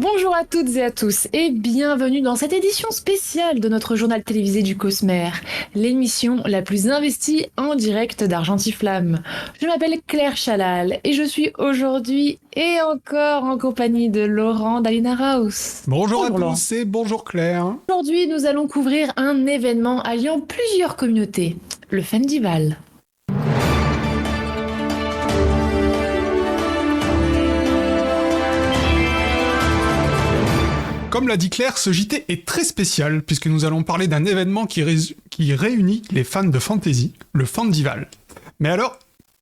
Bonjour à toutes et à tous et bienvenue dans cette édition spéciale de notre journal télévisé du Cosmer, l'émission la plus investie en direct d'Argentiflamme. Je m'appelle Claire Chalal et je suis aujourd'hui et encore en compagnie de Laurent d'Alina-House. Bonjour à Laurent. tous et bonjour Claire. Aujourd'hui, nous allons couvrir un événement alliant plusieurs communautés, le Fendival. Comme l'a dit Claire, ce JT est très spécial puisque nous allons parler d'un événement qui réunit les fans de fantasy, le Fendival. Mais alors,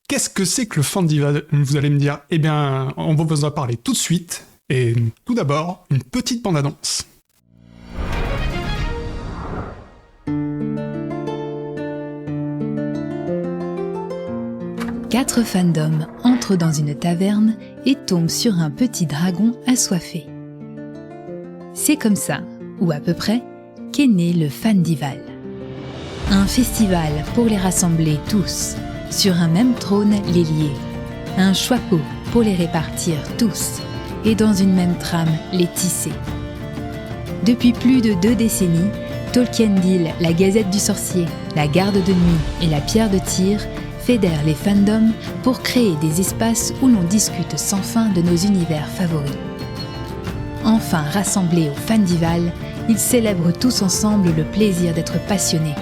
qu'est-ce que c'est que le Fendival, vous allez me dire? Eh bien, on vous en parler tout de suite. Et tout d'abord, une petite bande-annonce. Quatre fandoms entrent dans une taverne et tombent sur un petit dragon assoiffé. C'est comme ça, ou à peu près, qu'est né le Fendival. Un festival pour les rassembler tous, sur un même trône les lier. Un choixpeau pour les répartir tous, et dans une même trame les tisser. Depuis plus de 2 décennies, Tolkien Deal, la Gazette du Sorcier, la Garde de Nuit et la Pierre de Tir fédèrent les fandoms pour créer des espaces où l'on discute sans fin de nos univers favoris. Enfin rassemblés au Fendival, ils célèbrent tous ensemble le plaisir d'être passionnés,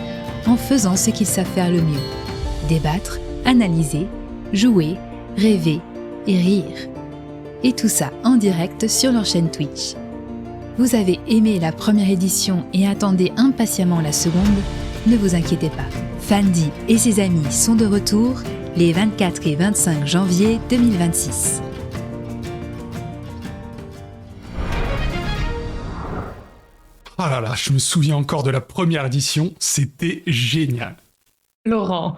en faisant ce qu'ils savent faire le mieux. Débattre, analyser, jouer, rêver et rire. Et tout ça en direct sur leur chaîne Twitch. Vous avez aimé la première édition et attendez impatiemment la seconde? Ne vous inquiétez pas, Fendi et ses amis sont de retour les 24 et 25 janvier 2026. Ah là là, je me souviens encore de la première édition, c'était génial. Laurent,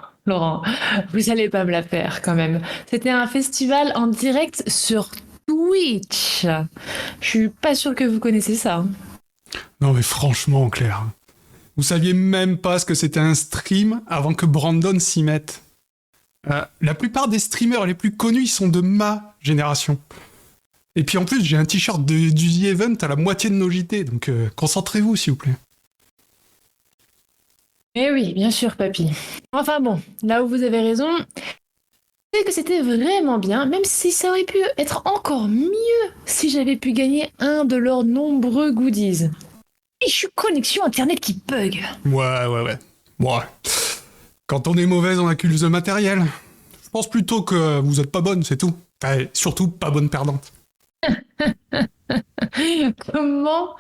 vous allez pas me la faire quand même. C'était un festival en direct sur Twitch. Je suis pas sûre que vous connaissez ça. Non mais franchement Claire, vous saviez même pas ce que c'était un stream avant que Brandon s'y mette. La plupart des streamers les plus connus, ils sont de ma génération. Et puis en plus, j'ai un t-shirt du The Event à la moitié de nos JT, donc concentrez-vous s'il vous plaît. Eh oui, bien sûr, papy. Enfin bon, là où vous avez raison, c'est que c'était vraiment bien, même si ça aurait pu être encore mieux si j'avais pu gagner un de leurs nombreux goodies. Et je suis connexion internet qui bug. Ouais. Bon, quand on est mauvaise, on accuse le matériel. Je pense plutôt que vous êtes pas bonne, c'est tout. Et surtout, pas bonne perdante. Comment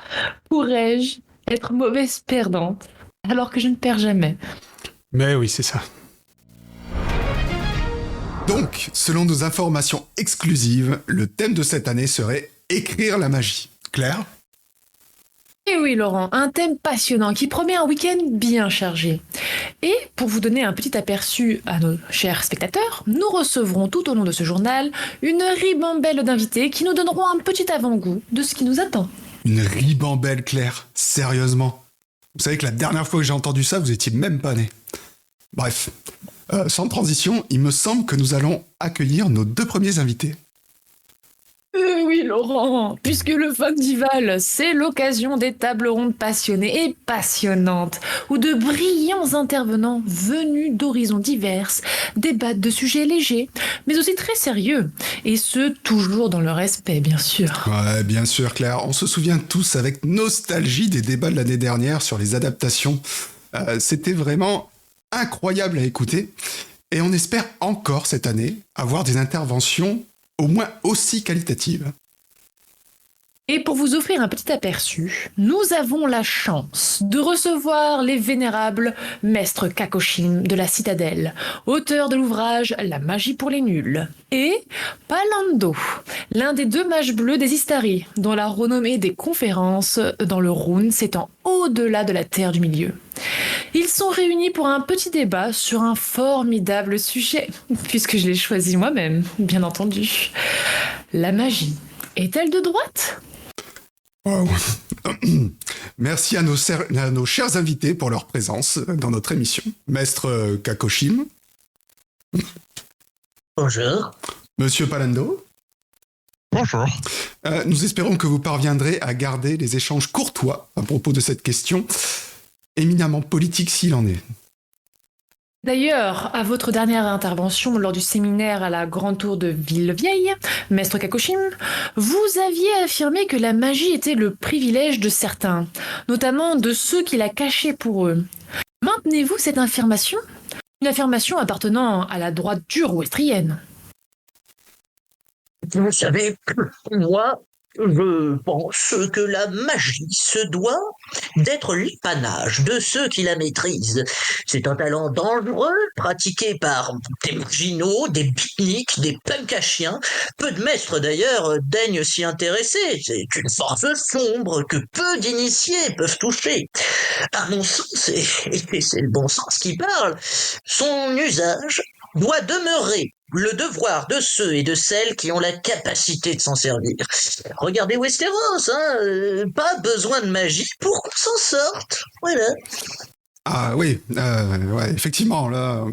pourrais-je être mauvaise perdante alors que je ne perds jamais? Mais oui, c'est ça. Donc, selon nos informations exclusives, le thème de cette année serait écrire la magie. Claire? Et oui, Laurent, un thème passionnant qui promet un week-end bien chargé. Et pour vous donner un petit aperçu à nos chers spectateurs, nous recevrons tout au long de ce journal une ribambelle d'invités qui nous donneront un petit avant-goût de ce qui nous attend. Une ribambelle, Claire. Sérieusement. Vous savez que la dernière fois que j'ai entendu ça, vous étiez même pas né. Bref, sans transition, il me semble que nous allons accueillir nos 2 premiers invités. Oui, Laurent, puisque le Fendival, c'est l'occasion des tables rondes passionnées et passionnantes, où de brillants intervenants venus d'horizons divers débattent de sujets légers, mais aussi très sérieux, et ce, toujours dans le respect, bien sûr. Ouais, bien sûr, Claire. On se souvient tous avec nostalgie des débats de l'année dernière sur les adaptations. C'était vraiment incroyable à écouter. Et on espère encore cette année avoir des interventions au moins aussi qualitatives. Et pour vous offrir un petit aperçu, nous avons la chance de recevoir les vénérables maîtres Kakoshin de la Citadelle, auteur de l'ouvrage La magie pour les nuls, et Palando, l'un des 2 mages bleus des Istari, dont la renommée des conférences dans le Rhône s'étend au-delà de la Terre du Milieu. Ils sont réunis pour un petit débat sur un formidable sujet, puisque je l'ai choisi moi-même, bien entendu. La magie est-elle de droite ? Wow. Merci à nos chers invités pour leur présence dans notre émission. Maître Bonjour. Nous espérons que vous parviendrez à garder les échanges courtois à propos de cette question, éminemment politique s'il en est. D'ailleurs, à votre dernière intervention lors du séminaire à la Grande Tour de Villevieille, Maître Kakoshim, vous aviez affirmé que la magie était le privilège de certains, notamment de ceux qui la cachaient pour eux. Maintenez-vous cette affirmation? Une affirmation appartenant à la droite dure ouestrienne. Vous savez, moi, je pense que la magie se doit d'être l'apanage de ceux qui la maîtrisent. C'est un talent dangereux, pratiqué par des marginaux, des beatniks, des punks à chiens. Peu de maîtres d'ailleurs daignent s'y intéresser. C'est une force sombre que peu d'initiés peuvent toucher. À mon sens, et c'est le bon sens qui parle, son usage doit demeurer le devoir de ceux et de celles qui ont la capacité de s'en servir. Regardez Westeros, pas besoin de magie pour qu'on s'en sorte. Voilà. Ah oui, ouais, effectivement, là,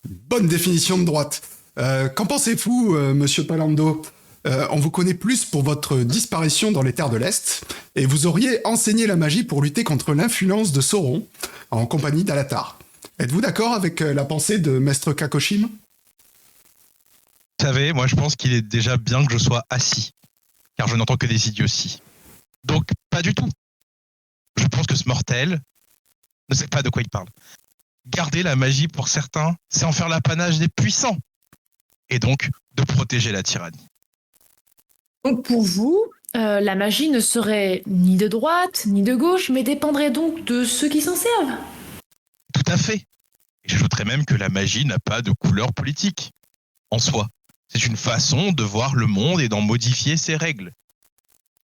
bonne définition de droite. Qu'en pensez-vous, monsieur Palando? On vous connaît plus pour votre disparition dans les terres de l'Est, et vous auriez enseigné la magie pour lutter contre l'influence de Sauron, en compagnie d'Alatar. Êtes-vous d'accord avec la pensée de Maître Kakoshim? Vous savez, moi je pense qu'il est déjà bien que je sois assis, car je n'entends que des idioties. Donc, pas du tout. Je pense que ce mortel ne sait pas de quoi il parle. Garder la magie pour certains, c'est en faire l'apanage des puissants. Et donc, de protéger la tyrannie. Donc pour vous, la magie ne serait ni de droite ni de gauche, mais dépendrait donc de ceux qui s'en servent. Tout à fait. Et j'ajouterais même que la magie n'a pas de couleur politique, en soi. C'est une façon de voir le monde et d'en modifier ses règles.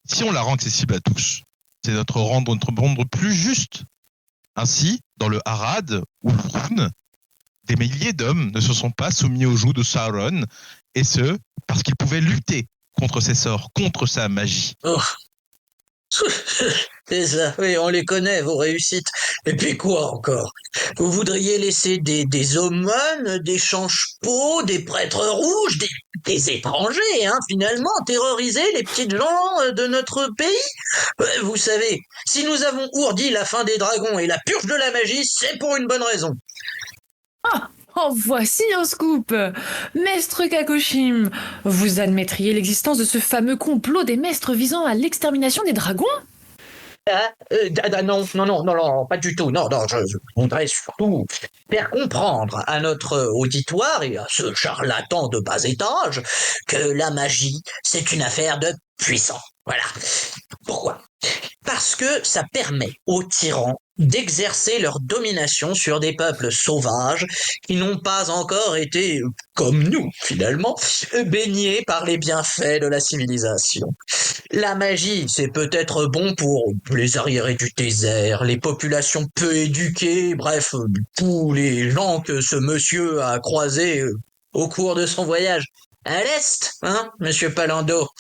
Si on la rend accessible à tous, c'est rendre notre monde plus juste. Ainsi, dans le Harad ou le Rhône, des milliers d'hommes ne se sont pas soumis au joug de Sauron, et ce, parce qu'ils pouvaient lutter contre ses sorts, contre sa magie. Oh. C'est ça, oui, on les connaît, vos réussites. Et puis quoi encore? Vous voudriez laisser des aumônes, des change-peaux, des prêtres rouges, des étrangers, finalement, terroriser les petites gens de notre pays? Vous savez, si nous avons ourdi la fin des dragons et la purge de la magie, c'est pour une bonne raison. Oh, voici un scoop! Maître Kakoshim, vous admettriez l'existence de ce fameux complot des maîtres visant à l'extermination des dragons? Non, pas du tout. Non, je voudrais surtout faire comprendre à notre auditoire et à ce charlatan de bas étage que la magie, c'est une affaire de puissants. Voilà. Pourquoi? Parce que ça permet aux tyrans d'exercer leur domination sur des peuples sauvages qui n'ont pas encore été, comme nous finalement, baignés par les bienfaits de la civilisation. La magie, c'est peut-être bon pour les arriérés du désert, les populations peu éduquées, bref, tous les gens que ce monsieur a croisés au cours de son voyage. À l'Est, monsieur Palando.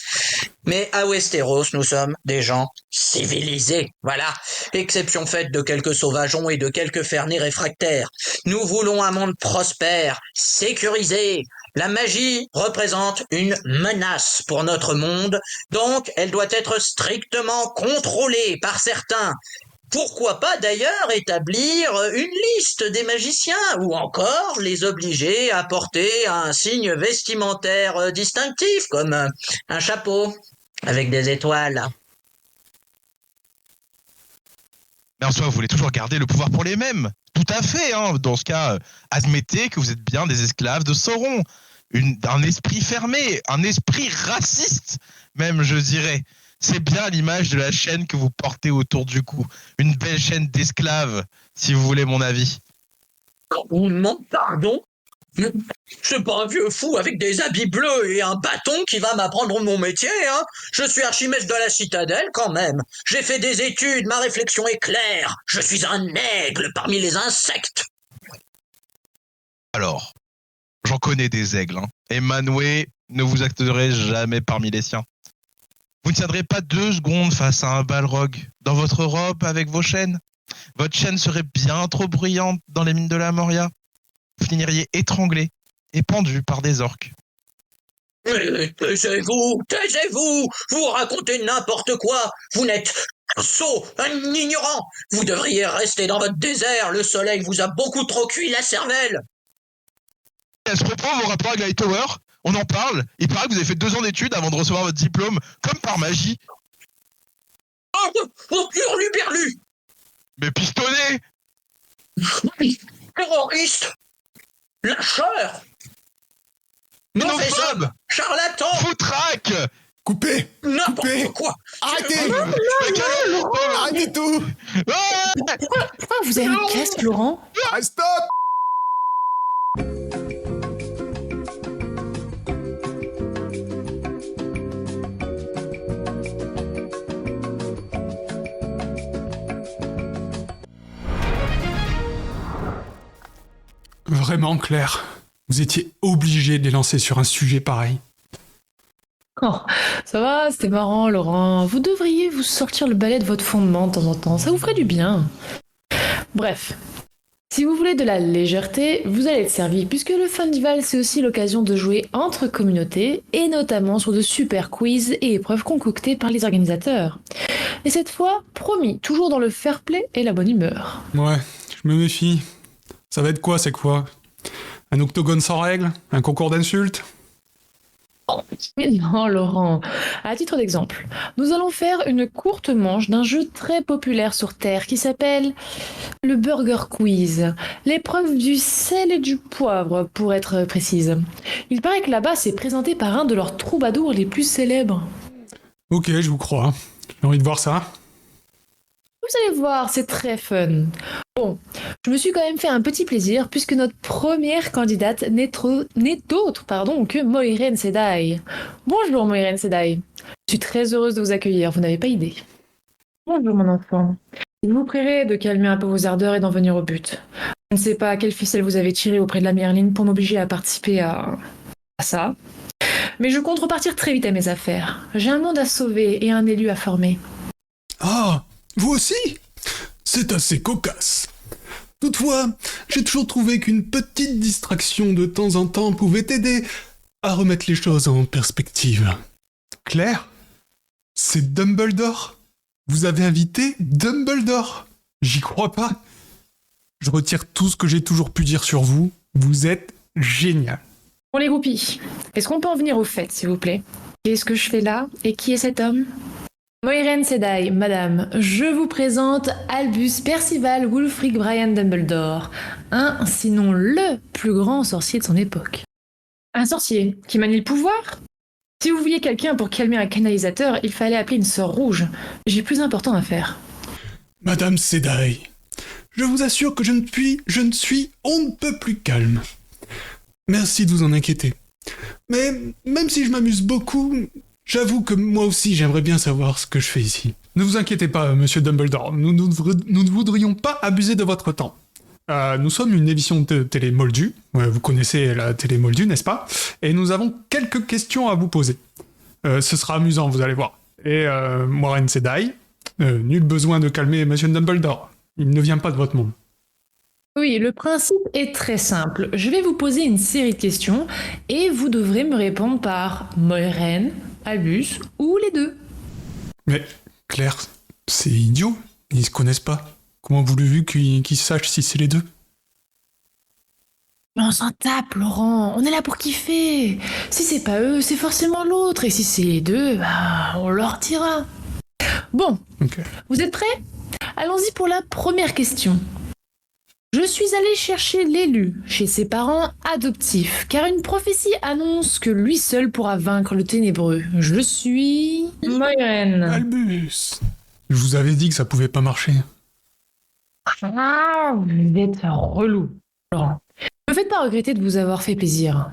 Mais à Westeros, nous sommes des gens civilisés, voilà. Exception faite de quelques sauvageons et de quelques ferniers réfractaires. Nous voulons un monde prospère, sécurisé. La magie représente une menace pour notre monde, donc elle doit être strictement contrôlée par certains. Pourquoi pas d'ailleurs établir une liste des magiciens ou encore les obliger à porter un signe vestimentaire distinctif comme un chapeau avec des étoiles. Mais en soi, vous voulez toujours garder le pouvoir pour les mêmes. Tout à fait, Dans ce cas, admettez que vous êtes bien des esclaves de Sauron. Un esprit fermé, un esprit raciste, même, je dirais. C'est bien l'image de la chaîne que vous portez autour du cou. Une belle chaîne d'esclaves, si vous voulez mon avis. Pardon? C'est pas un vieux fou avec des habits bleus et un bâton qui va m'apprendre mon métier, Je suis archimestre de la citadelle, quand même. J'ai fait des études, ma réflexion est claire. Je suis un aigle parmi les insectes. Alors, j'en connais des aigles, Et Manwë ne vous accepterait jamais parmi les siens. Vous ne tiendrez pas 2 secondes face à un balrog dans votre robe avec vos chaînes. Votre chaîne serait bien trop bruyante dans les mines de la Moria. Vous finiriez étranglé et pendu par des orques. Taisez-vous, taisez-vous! Vous racontez n'importe quoi! Vous n'êtes qu'un sot, un ignorant! Vous devriez rester dans votre désert, le soleil vous a beaucoup trop cuit la cervelle! À ce propos, vos rapports avec Lightower, on en parle. Il paraît que vous avez fait 2 ans d'études avant de recevoir votre diplôme, comme par magie. Oh, hurluberlu! Mais pistonné! Terroriste! Lâcheur! Mauvais Xénophobe! homme! Charlatan! Foutraque! Coupez! N'importe Coupez! quoi! Arrêtez! Mais Arrêtez tout! Ouais. Pourquoi vous avez une casque, Laurent? Ah, stop! Vraiment, Claire, vous étiez obligé de les lancer sur un sujet pareil. Oh, ça va, c'était marrant, Laurent. Vous devriez vous sortir le balai de votre fondement de temps en temps, ça vous ferait du bien. Bref, si vous voulez de la légèreté, vous allez être servi, puisque le Fundival, c'est aussi l'occasion de jouer entre communautés, et notamment sur de super quiz et épreuves concoctées par les organisateurs. Et cette fois, promis, toujours dans le fair play et la bonne humeur. Ouais, je me méfie. Ça va être quoi, c'est quoi? Un octogone sans règles? Un concours d'insultes? Mais non, Laurent. À titre d'exemple, nous allons faire une courte manche d'un jeu très populaire sur Terre qui s'appelle le Burger Quiz. L'épreuve du sel et du poivre, pour être précise. Il paraît que là-bas, c'est présenté par un de leurs troubadours les plus célèbres. Ok, je vous crois. J'ai envie de voir ça. Vous allez voir, c'est très fun. Bon, je me suis quand même fait un petit plaisir puisque notre première candidate n'est autre que Moiren Sedai. Bonjour Moiren Sedai. Je suis très heureuse de vous accueillir, vous n'avez pas idée. Bonjour mon enfant. Il vous prierait de calmer un peu vos ardeurs et d'en venir au but. Je ne sais pas quelle ficelle vous avez tirée auprès de la Merline pour m'obliger à participer à ça. Mais je compte repartir très vite à mes affaires. J'ai un monde à sauver et un élu à former. Ah, vous aussi? C'est assez cocasse. Toutefois, j'ai toujours trouvé qu'une petite distraction de temps en temps pouvait t'aider à remettre les choses en perspective. Claire? C'est Dumbledore? Vous avez invité Dumbledore? J'y crois pas. Je retire tout ce que j'ai toujours pu dire sur vous. Vous êtes génial. Pour les groupies, est-ce qu'on peut en venir au fait, s'il vous plaît? Qu'est-ce que je fais là? Et qui est cet homme? Moiren Sedai, madame, je vous présente Albus Percival Wulfric Brian Dumbledore, un, sinon le plus grand sorcier de son époque. Un sorcier qui manie le pouvoir? Si vous vouliez quelqu'un pour calmer un canalisateur, il fallait appeler une sœur rouge. J'ai plus important à faire. Madame Sedai, je vous assure que je ne suis on ne peut plus calme. Merci de vous en inquiéter. Mais même si je m'amuse beaucoup, j'avoue que moi aussi j'aimerais bien savoir ce que je fais ici. Ne vous inquiétez pas, monsieur Dumbledore. Nous ne voudrions pas abuser de votre temps. Nous sommes une émission de télé moldue. Vous connaissez la télé moldue, n'est-ce pas? Et nous avons quelques questions à vous poser. Ce sera amusant, vous allez voir. Et Moiren Sedai, nul besoin de calmer monsieur Dumbledore. Il ne vient pas de votre monde. Oui, le principe est très simple. Je vais vous poser une série de questions et vous devrez me répondre par Moiren, Albus ou les deux. Mais Claire, c'est idiot. Ils se connaissent pas. Comment voulez-vous qu'ils sachent si c'est les deux? Mais on s'en tape, Laurent. On est là pour kiffer. Si c'est pas eux, c'est forcément l'autre. Et si c'est les deux, bah, on leur dira. Bon, Ok. vous êtes prêts? Allons-y pour la première question. Je suis allée chercher l'élu chez ses parents adoptifs, car une prophétie annonce que lui seul pourra vaincre le ténébreux. Je suis... Moiren. Albus. Je vous avais dit que ça pouvait pas marcher. Ah, vous êtes relou, Laurent. Ne me faites pas regretter de vous avoir fait plaisir.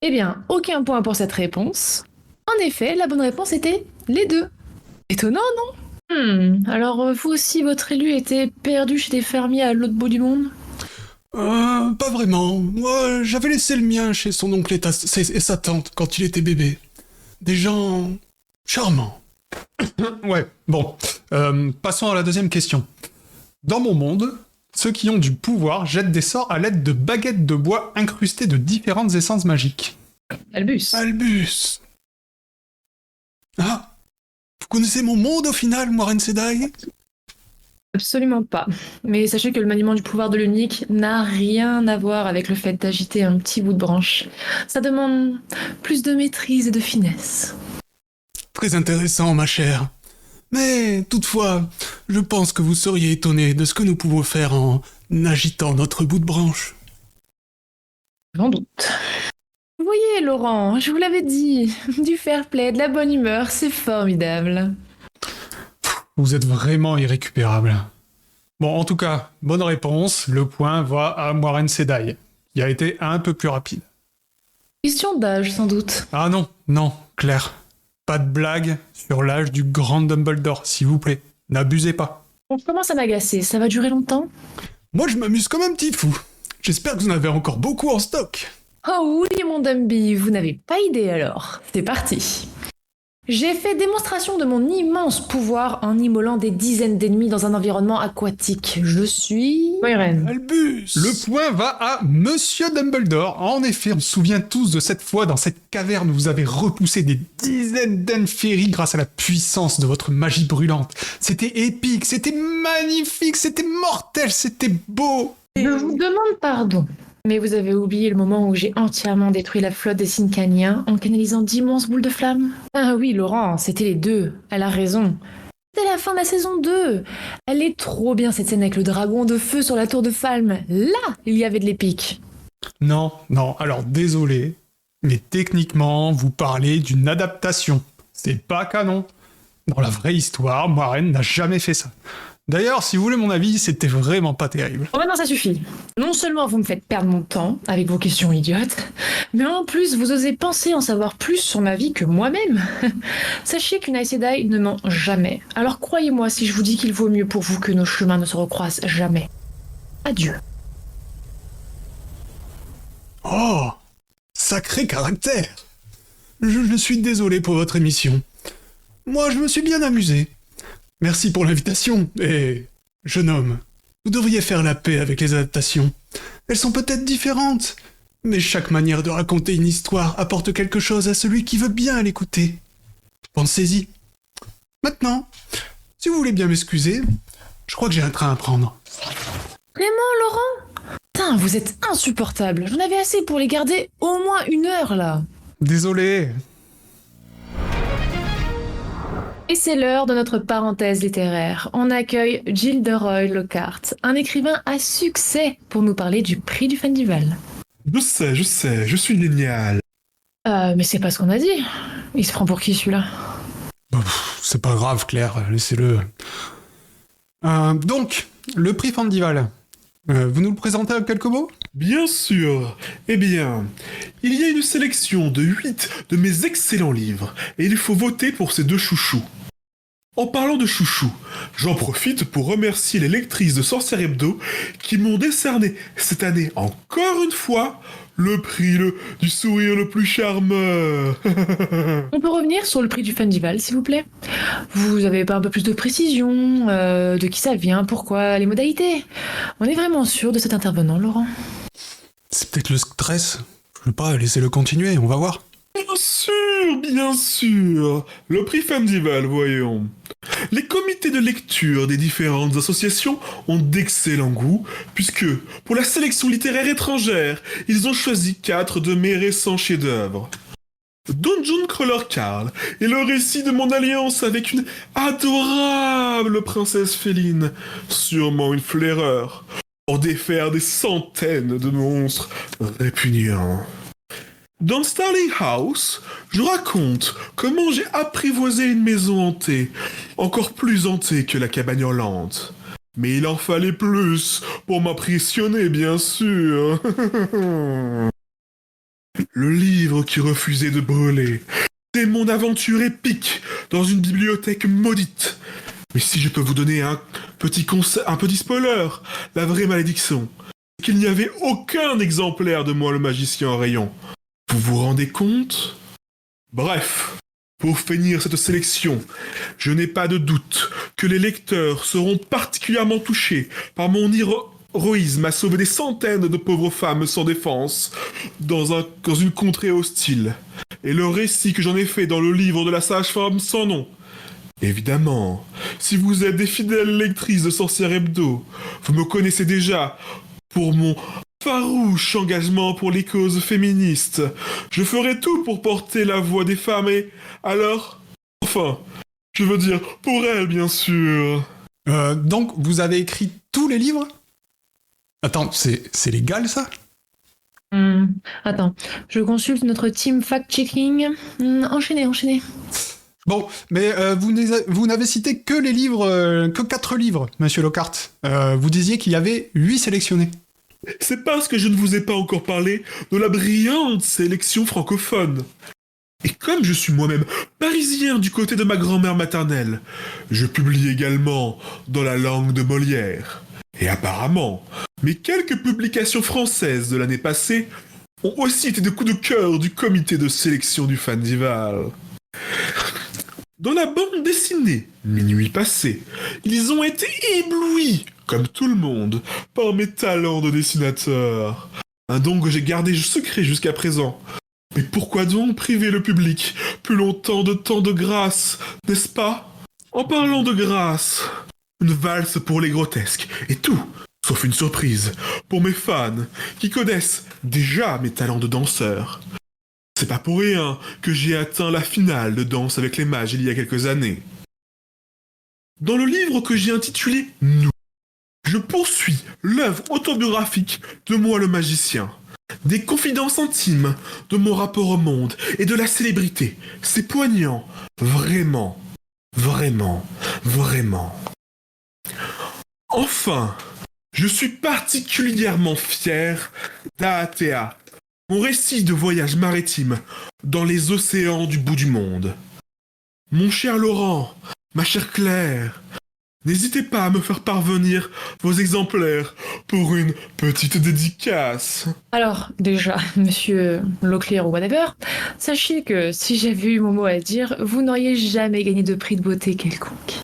Eh bien, aucun point pour cette réponse. En effet, la bonne réponse était les deux. Étonnant, non? Alors vous aussi, votre élu était perdu chez des fermiers à l'autre bout du monde? Pas vraiment. Moi, j'avais laissé le mien chez son oncle et sa tante quand il était bébé. Des gens charmants. Ouais, bon. Passons à la deuxième question. Dans mon monde, ceux qui ont du pouvoir jettent des sorts à l'aide de baguettes de bois incrustées de différentes essences magiques. Albus. Albus. Ah, vous connaissez mon monde au final, Moiraine Sedai? Absolument pas. Mais sachez que le maniement du pouvoir de l'unique n'a rien à voir avec le fait d'agiter un petit bout de branche. Ça demande plus de maîtrise et de finesse. Très intéressant, ma chère. Mais toutefois, je pense que vous seriez étonné de ce que nous pouvons faire en agitant notre bout de branche. J'en doute. Vous voyez, Laurent, je vous l'avais dit, du fair play, de la bonne humeur, c'est formidable. Vous êtes vraiment irrécupérable. Bon, en tout cas, bonne réponse, le point va à Moiraine Sedai, qui a été un peu plus rapide. Question d'âge, sans doute. Ah non, Claire. Pas de blague sur l'âge du grand Dumbledore, s'il vous plaît. N'abusez pas. On commence à m'agacer, ça va durer longtemps? Moi, je m'amuse comme un petit fou. J'espère que vous en avez encore beaucoup en stock. Oh oui, mon Dumby, vous n'avez pas idée alors. C'est parti. J'ai fait démonstration de mon immense pouvoir en immolant des dizaines d'ennemis dans un environnement aquatique. Je suis... Moiraine. Albus. Le point va à Monsieur Dumbledore. En effet, on se souvient tous de cette fois dans cette caverne où vous avez repoussé des dizaines d'Enferi grâce à la puissance de votre magie brûlante. C'était épique, c'était magnifique, c'était mortel, c'était beau. Je vous demande pardon. Mais vous avez oublié le moment où j'ai entièrement détruit la flotte des Sincaniens en canalisant d'immenses boules de flammes? Ah oui, Laurent, c'était les deux. Elle a raison. C'était la fin de la saison 2. Elle est trop bien cette scène avec le dragon de feu sur la tour de Falme. Là, il y avait de l'épique. Non, alors désolé, mais techniquement, vous parlez d'une adaptation. C'est pas canon. Dans la vraie histoire, Moiraine n'a jamais fait ça. D'ailleurs, si vous voulez mon avis, c'était vraiment pas terrible. Bon, maintenant ça suffit. Non seulement vous me faites perdre mon temps avec vos questions idiotes, mais en plus vous osez penser en savoir plus sur ma vie que moi-même. Sachez qu'une Aes Sedai ne ment jamais. Alors croyez-moi si je vous dis qu'il vaut mieux pour vous que nos chemins ne se recroisent jamais. Adieu. Oh, sacré caractère. Je suis désolé pour votre émission. Moi, je me suis bien amusé. Merci pour l'invitation, et... jeune homme, vous devriez faire la paix avec les adaptations. Elles sont peut-être différentes, mais chaque manière de raconter une histoire apporte quelque chose à celui qui veut bien l'écouter. Pensez-y. Maintenant, si vous voulez bien m'excuser, je crois que j'ai un train à prendre. Vraiment, Laurent? Putain, vous êtes insupportable. J'en avais assez pour les garder au moins 1 heure, là. Désolé. Et c'est l'heure de notre parenthèse littéraire. On accueille Gilderoy Lockhart, un écrivain à succès pour nous parler du prix du Fandival. Je sais, je suis génial. Mais c'est pas ce qu'on a dit. Il se prend pour qui celui-là? C'est pas grave, Claire, laissez-le. Donc, le prix Fandival. Vous nous le présentez en quelques mots? Bien sûr. Eh bien, il y a une sélection de 8 de mes excellents livres, et il faut voter pour ces 2 chouchous. En parlant de chouchous, j'en profite pour remercier les lectrices de Sorcière Hebdo qui m'ont décerné cette année encore une fois le prix du sourire le plus charmeur. On peut revenir sur le prix du Fandival, s'il vous plaît? Vous avez pas un peu plus de précision? De qui ça vient? Pourquoi? Les modalités? On est vraiment sûr de cet intervenant, Laurent? C'est peut-être le stress. Je sais pas, laissez-le continuer, on va voir. Bien sûr. Le prix Fandival, voyons. Les comités de lecture des différentes associations ont d'excellent goût, puisque, pour la sélection littéraire étrangère, ils ont choisi 4 de mes récents chefs-d'œuvre. Dungeon Crawler Carl est le récit de mon alliance avec une adorable princesse féline, sûrement une flaireur, pour défaire des centaines de monstres répugnants. Dans Starling House, je raconte comment j'ai apprivoisé une maison hantée, encore plus hantée que la cabane hurlante. Mais il en fallait plus pour m'impressionner, bien sûr. Le livre qui refusait de brûler. C'est mon aventure épique dans une bibliothèque maudite. Mais si je peux vous donner un petit spoiler, la vraie malédiction, c'est qu'il n'y avait aucun exemplaire de moi le magicien en rayon. Vous vous rendez compte? Bref, pour finir cette sélection, je n'ai pas de doute que les lecteurs seront particulièrement touchés par mon héroïsme a sauvé des centaines de pauvres femmes sans défense dans une contrée hostile. Et le récit que j'en ai fait dans le livre de la sage-femme sans nom. Évidemment, si vous êtes des fidèles lectrices de Sorcière Hebdo, vous me connaissez déjà pour mon farouche engagement pour les causes féministes. Je ferai tout pour porter la voix des femmes et alors, enfin, je veux dire pour elles bien sûr. Donc, vous avez écrit tous les livres? Attends, c'est légal, ça? Attends, je consulte notre team fact-checking. Enchaînez. Bon, mais vous n'avez cité que les livres, que 4 livres, monsieur Lockhart. Vous disiez qu'il y avait 8 sélectionnés. C'est parce que je ne vous ai pas encore parlé de la brillante sélection francophone. Et comme je suis moi-même parisien du côté de ma grand-mère maternelle, je publie également dans la langue de Molière. Et apparemment, mes quelques publications françaises de l'année passée ont aussi été de coups de cœur du comité de sélection du Fandival. Dans la bande dessinée, Minuit passé, ils ont été éblouis, comme tout le monde, par mes talents de dessinateur. Un don que j'ai gardé secret jusqu'à présent. Mais pourquoi donc priver le public plus longtemps de temps de grâce, n'est-ce pas? En parlant de grâce, une valse pour les grotesques, et tout, sauf une surprise, pour mes fans, qui connaissent déjà mes talents de danseur. C'est pas pour rien que j'ai atteint la finale de Danse avec les mages il y a quelques années. Dans le livre que j'ai intitulé Nous, je poursuis l'œuvre autobiographique de moi le magicien. Des confidences intimes de mon rapport au monde et de la célébrité. C'est poignant. Vraiment. Enfin, je suis particulièrement fier d'Aatea, mon récit de voyage maritime dans les océans du bout du monde. Mon cher Laurent, ma chère Claire, n'hésitez pas à me faire parvenir vos exemplaires pour une petite dédicace. Alors, déjà, monsieur Locklear ou whatever, sachez que si j'avais eu mon mot à dire, vous n'auriez jamais gagné de prix de beauté quelconque.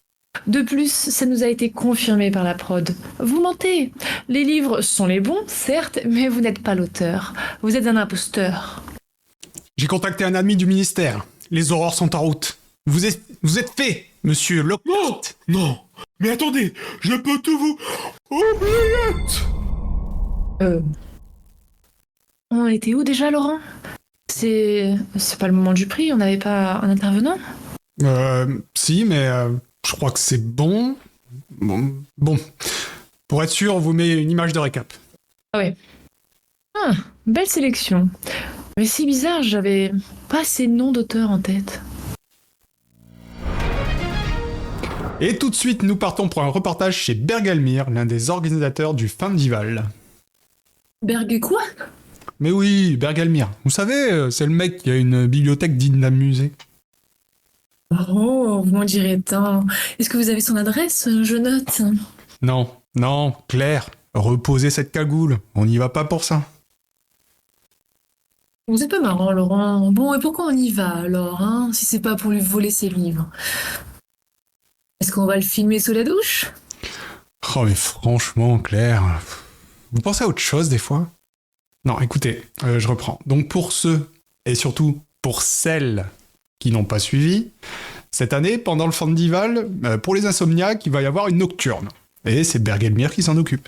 De plus, ça nous a été confirmé par la prod. Vous mentez. Les livres sont les bons, certes, mais vous n'êtes pas l'auteur. Vous êtes un imposteur. J'ai contacté un ami du ministère. Les aurores sont en route. Vous êtes fait, monsieur Lockhart. Non, mais attendez, je peux tout vous... Oubliette. On était où déjà, Laurent? C'est pas le moment du prix, on n'avait pas un intervenant? Si, mais je crois que c'est bon. Bon. Pour être sûr, on vous met une image de récap. Ah ouais. Ah, belle sélection. Mais c'est bizarre, j'avais pas ces noms d'auteurs en tête. Et tout de suite, nous partons pour un reportage chez Bergelmir, l'un des organisateurs du Fandival. Berg quoi? Mais oui, Bergelmir. Vous savez, c'est le mec qui a une bibliothèque digne d'un musée. Oh, vous m'en direz tant. Est-ce que vous avez son adresse? Je note. Non, Claire, reposez cette cagoule. On n'y va pas pour ça. Vous êtes pas marrant, Laurent. Bon, et pourquoi on y va alors, hein, si c'est pas pour lui voler ses livres? Est-ce qu'on va le filmer sous la douche? Oh mais franchement, Claire, vous pensez à autre chose des fois? Non, écoutez, je reprends. Donc pour ceux, et surtout pour celles qui n'ont pas suivi, cette année, pendant le Fandival, pour les insomniaques, il va y avoir une nocturne. Et c'est Bergelmir qui s'en occupe.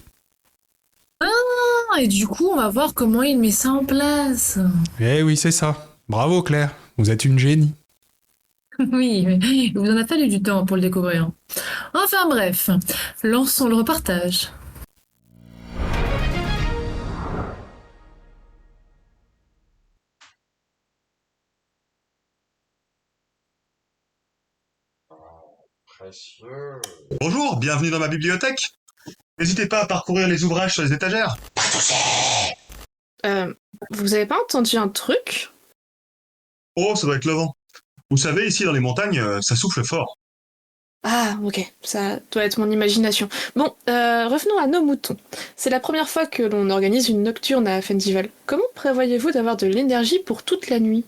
Ah, et du coup, on va voir comment il met ça en place. Eh oui, c'est ça. Bravo Claire, vous êtes une génie. Oui, mais il vous en a fallu du temps pour le découvrir. Enfin bref, lançons le reportage. Bonjour, bienvenue dans ma bibliothèque. N'hésitez pas à parcourir les ouvrages sur les étagères. Vous avez pas entendu un truc? Oh, ça doit être le vent. Vous savez, ici dans les montagnes, ça souffle fort. Ah, ok, ça doit être mon imagination. Bon, revenons à nos moutons. C'est la première fois que l'on organise une nocturne à Fendival. Comment prévoyez-vous d'avoir de l'énergie pour toute la nuit?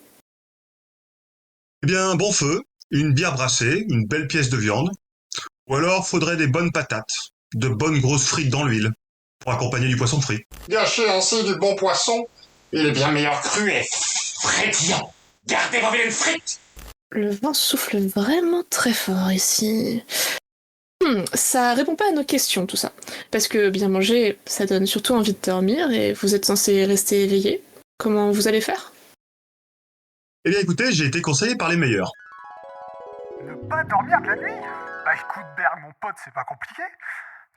Eh bien, bon feu, une bière brassée, une belle pièce de viande. Ou alors, faudrait des bonnes patates, de bonnes grosses frites dans l'huile. pour accompagner du poisson frit. Gâcher ainsi du bon poisson, il est bien meilleur cru et frétillant. Gardez vos vilaines frites. Le vent souffle vraiment très fort ici. Ça répond pas à nos questions, tout ça. Parce que bien manger, ça donne surtout envie de dormir, et vous êtes censé rester éveillé. Comment vous allez faire? Eh bien écoutez, j'ai été conseillé par les meilleurs. Ne pas dormir de la nuit? Bah écoute Berg, mon pote, c'est pas compliqué.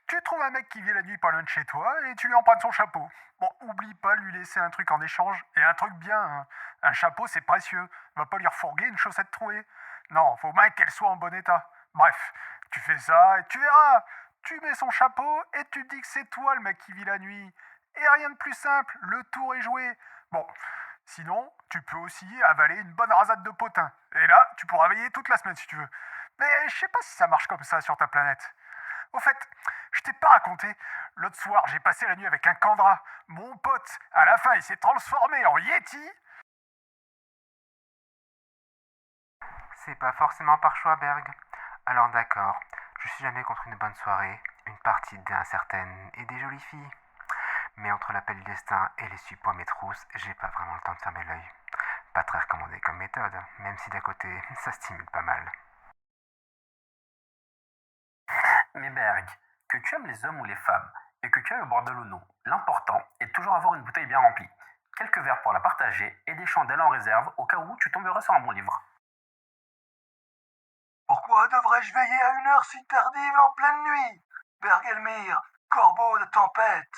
Tu trouves un mec qui vit la nuit pas loin de chez toi et tu lui empruntes son chapeau. Bon, oublie pas de lui laisser un truc en échange, et un truc bien, hein. Un chapeau c'est précieux, va pas lui refourguer une chaussette trouée. Non, faut bien qu'elle soit en bon état. Bref, tu fais ça et tu verras. Tu mets son chapeau et tu dis que c'est toi le mec qui vit la nuit. Et rien de plus simple, le tour est joué. Bon, sinon, tu peux aussi avaler une bonne rasade de potin. Et là, tu pourras veiller toute la semaine si tu veux. Mais je sais pas si ça marche comme ça sur ta planète. Au fait, je t'ai pas raconté, l'autre soir j'ai passé la nuit avec un Kandra. Mon pote, à la fin il s'est transformé en Yeti. C'est pas forcément par choix, Berg. Alors d'accord, je suis jamais contre une bonne soirée, une partie de dés incertaine et des jolies filles. Mais entre l'appel du destin et les suppots à mes trousses, j'ai pas vraiment le temps de fermer l'œil. Pas très recommandé comme méthode, même si d'à côté, ça stimule pas mal. Mais Berg, que tu aimes les hommes ou les femmes, et que tu ailles au bord de l'eau ou non, l'important est de toujours avoir une bouteille bien remplie, quelques verres pour la partager et des chandelles en réserve au cas où tu tomberais sur un bon livre. Pourquoi devrais-je veiller à une heure si tardive en pleine nuit? Bergelmir, corbeau de tempête.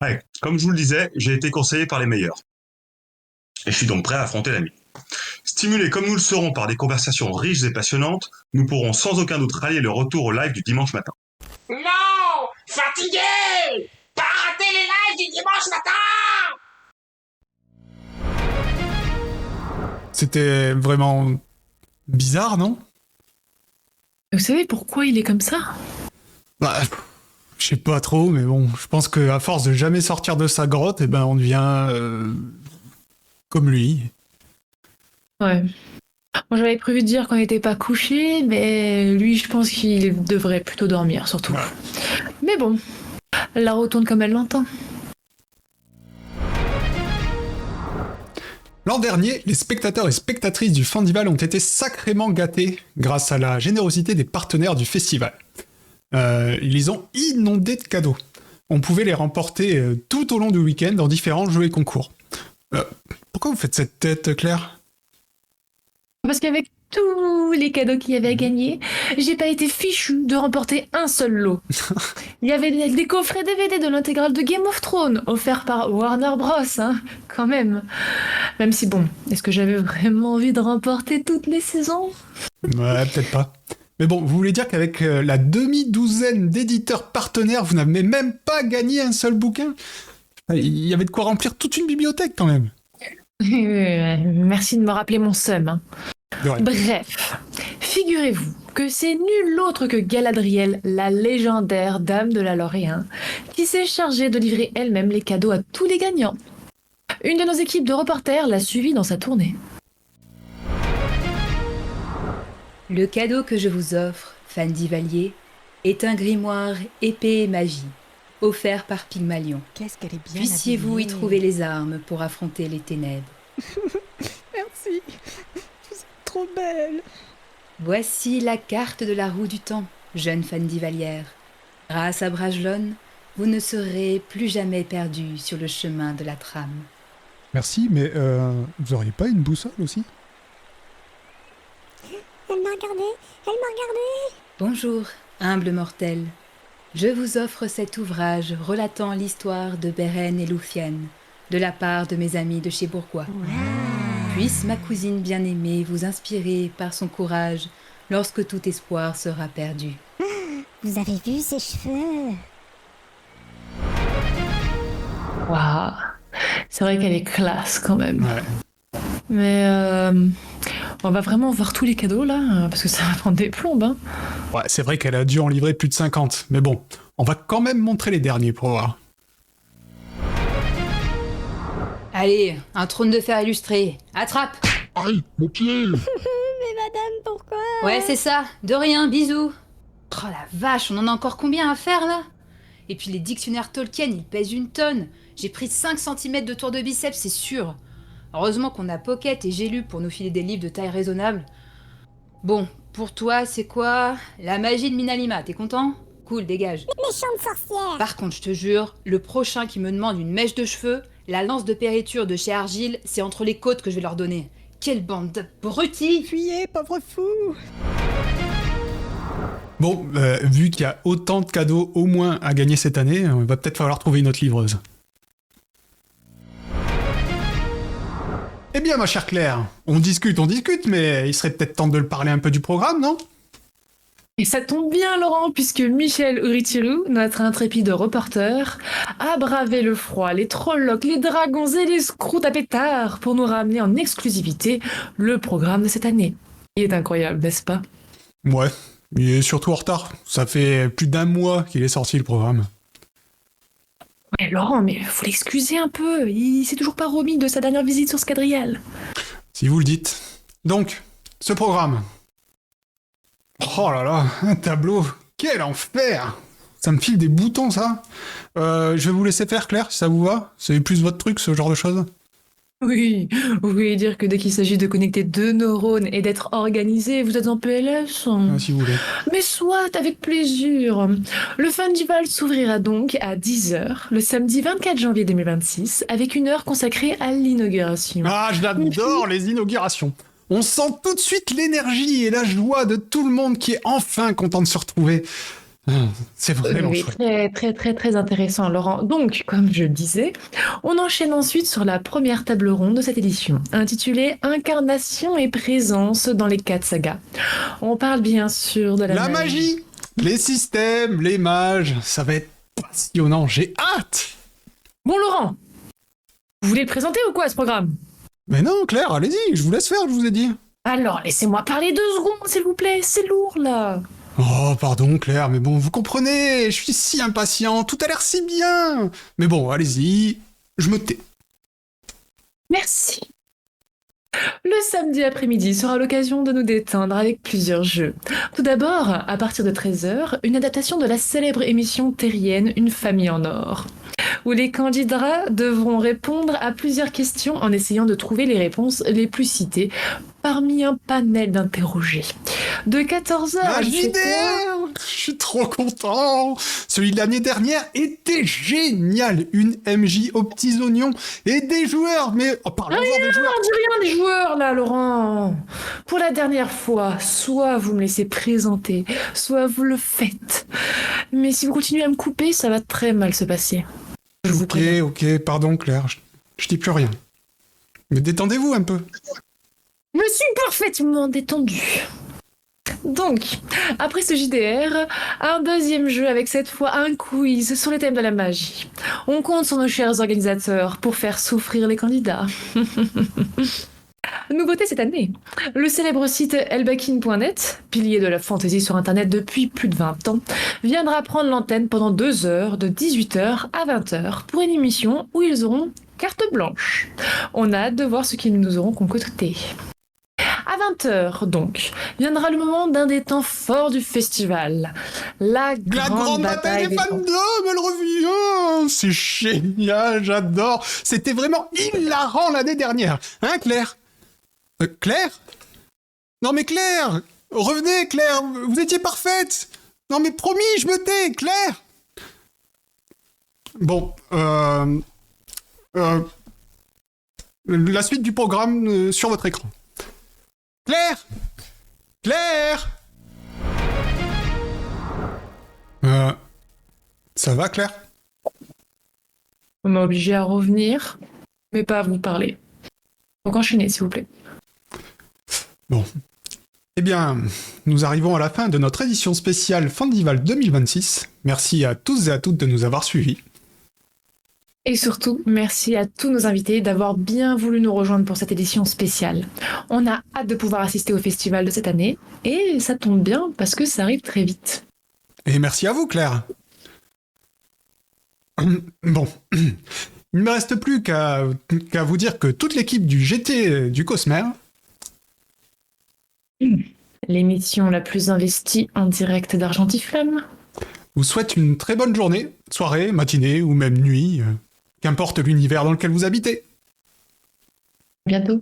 Ouais, comme je vous le disais, j'ai été conseillé par les meilleurs. Et je suis donc prêt à affronter la nuit. Stimulés comme nous le serons par des conversations riches et passionnantes, nous pourrons sans aucun doute rallier le retour au live du dimanche matin. Non! Fatigué! Pas rater les lives du dimanche matin! C'était vraiment bizarre, non? Vous savez pourquoi il est comme ça? Bah, je sais pas trop, mais bon, je pense qu'à force de jamais sortir de sa grotte, eh ben, on devient comme lui. Ouais. Moi, j'avais prévu de dire qu'on n'était pas couché, mais lui, je pense qu'il devrait plutôt dormir, surtout. Ouais. Mais bon, elle la retourne comme elle l'entend. L'an dernier, les spectateurs et spectatrices du Fandival ont été sacrément gâtés grâce à la générosité des partenaires du festival. Ils les ont inondés de cadeaux. On pouvait les remporter tout au long du week-end dans différents jeux et concours. Pourquoi vous faites cette tête, Claire? Parce qu'avec tous les cadeaux qu'il y avait à gagner, j'ai pas été fichu de remporter un seul lot. Il y avait des coffrets DVD de l'intégrale de Game of Thrones, offerts par Warner Bros, hein, quand même. Même si bon, est-ce que j'avais vraiment envie de remporter toutes les saisons? Ouais, peut-être pas. Mais bon, vous voulez dire qu'avec la demi-douzaine d'éditeurs partenaires, vous n'avez même pas gagné un seul bouquin? Il y avait de quoi remplir toute une bibliothèque, quand même. Merci de me rappeler mon seum. Hein. Ouais. Bref, figurez-vous que c'est nul autre que Galadriel, la légendaire dame de la Lorien, qui s'est chargée de livrer elle-même les cadeaux à tous les gagnants. Une de nos équipes de reporters l'a suivie dans sa tournée. Le cadeau que je vous offre, Fandivalier, est un grimoire épée et magie, offert par Pygmalion. Qu'est-ce qu'elle est bien Puissiez-vous y habillée. trouver les armes pour affronter les ténèbres. Merci. Vous êtes trop belle. Voici la carte de la roue du temps, jeune Fandivalière. Grâce à Brajlon, vous ne serez plus jamais perdu sur le chemin de la trame. Merci, mais vous auriez pas une boussole aussi? Elle m'a regardé. Bonjour, humble mortel. Je vous offre cet ouvrage relatant l'histoire de Beren et Lúthien, de la part de mes amis de chez Bourgois. Puisse ma cousine bien-aimée vous inspirer par son courage lorsque tout espoir sera perdu. Vous avez vu ses cheveux? Waouh, c'est vrai qu'elle est classe quand même. Ouais. Mais on va vraiment voir tous les cadeaux là, parce que ça va prendre des plombes. Hein. Ouais, c'est vrai qu'elle a dû en livrer plus de 50, mais bon, on va quand même montrer les derniers pour voir. Allez, un trône de fer illustré. Attrape! Aïe, mon pied! Mais madame, pourquoi? Ouais, c'est ça. De rien, bisous. Oh la vache, on en a encore combien à faire là? Et puis les dictionnaires Tolkien, ils pèsent une tonne. J'ai pris 5 cm de tour de biceps, c'est sûr. Heureusement qu'on a Pocket et J'ai lu pour nous filer des livres de taille raisonnable. Bon, pour toi, c'est quoi? La magie de Minalima, t'es content? Cool, dégage. Méchante sorcière! Par contre, je te jure, le prochain qui me demande une mèche de cheveux, la lance de périture de chez Argile, c'est entre les côtes que je vais leur donner. Quelle bande d'abrutis! Fuyez, pauvre fou! Bon, vu qu'il y a autant de cadeaux au moins à gagner cette année, il va peut-être falloir trouver une autre livreuse. Eh bien, ma chère Claire, on discute, mais il serait peut-être temps de le parler un peu du programme, non? Et ça tombe bien, Laurent, puisque Michel Uritiru, notre intrépide reporter, a bravé le froid, les trollocs, les dragons et les scrouts à pétard pour nous ramener en exclusivité le programme de cette année. Il est incroyable, n'est-ce pas? Ouais, il est surtout en retard. Ça fait plus d'1 mois qu'il est sorti, le programme. Mais Laurent, mais faut l'excuser un peu, il s'est toujours pas remis de sa dernière visite sur Scadrial. Si vous le dites. Donc, ce programme... Oh là là, un tableau, quel enfer! Ça me file des boutons, ça. Je vais vous laisser faire, Claire, si ça vous va. C'est plus votre truc, ce genre de choses. Oui, vous voulez dire que dès qu'il s'agit de connecter 2 neurones et d'être organisé, vous êtes en PLS? Si vous voulez. Mais soit, avec plaisir. Le Fundival s'ouvrira donc à 10h, le samedi 24 janvier 2026, avec une heure consacrée à l'inauguration. Ah, j'adore les inaugurations. On sent tout de suite l'énergie et la joie de tout le monde qui est enfin content de se retrouver. C'est vraiment Oui, chouette. très intéressant, Laurent. Donc, comme je le disais, on enchaîne ensuite sur la première table ronde de cette édition, intitulée Incarnation et présence dans les 4 sagas. On parle bien sûr de La magie, les systèmes, les mages, ça va être passionnant, j'ai hâte. Bon, Laurent, vous voulez le présenter ou quoi, ce programme? Mais non, Claire, allez-y, je vous laisse faire, je vous ai dit. Alors, laissez-moi parler 2 secondes, s'il vous plaît, c'est lourd, là. Oh, pardon, Claire, mais bon, vous comprenez, je suis si impatient, tout a l'air si bien. Mais bon, allez-y, je me tais. Merci. Le samedi après-midi sera l'occasion de nous détendre avec plusieurs jeux. Tout d'abord, à partir de 13h, une adaptation de la célèbre émission terrienne Une famille en or, où les candidats devront répondre à plusieurs questions en essayant de trouver les réponses les plus citées parmi un panel d'interrogés. De 14h à Ah, 17h... JDR, je suis trop content. Celui de l'année dernière était génial. Une MJ aux petits oignons et des joueurs. Mais parlons-en des joueurs. Dis rien des joueurs là, Laurent. Pour la dernière fois, soit vous me laissez présenter, soit vous le faites. Mais si vous continuez à me couper, ça va très mal se passer. Je vous préviens. Ok, pardon Claire, je dis plus rien. Mais détendez-vous un peu. Je suis parfaitement détendue. Donc, après ce JDR, un deuxième jeu avec cette fois un quiz sur les thèmes de la magie. On compte sur nos chers organisateurs pour faire souffrir les candidats. Nouveauté cette année, le célèbre site elbakin.net, pilier de la fantasy sur internet depuis plus de 20 ans, viendra prendre l'antenne pendant 2 heures de 18h à 20h pour une émission où ils auront carte blanche. On a hâte de voir ce qu'ils nous auront concocté. À 20h, donc, viendra le moment d'un des temps forts du festival. La grande bataille des fandoms, elle revient. C'est génial, j'adore. C'était vraiment hilarant l'année dernière. Hein, Claire? Claire? Non mais Claire! Revenez, Claire! Vous étiez parfaite! Non mais promis, je me tais, Claire! Bon, la suite du programme sur votre écran. Claire! Claire! Ça va, Claire? On m'a obligé à revenir, mais pas à vous parler. Donc enchaînez, s'il vous plaît. Bon. Eh bien, nous arrivons à la fin de notre édition spéciale Fandival 2026. Merci à tous et à toutes de nous avoir suivis. Et surtout, merci à tous nos invités d'avoir bien voulu nous rejoindre pour cette édition spéciale. On a hâte de pouvoir assister au festival de cette année, et ça tombe bien parce que ça arrive très vite. Et merci à vous, Claire. Bon. Il ne me reste plus qu'à vous dire que toute l'équipe du GT du Cosmer L'émission la plus investie en direct d'Argentiflamme. vous souhaite une très bonne journée, soirée, matinée ou même nuit, qu'importe l'univers dans lequel vous habitez. Bientôt.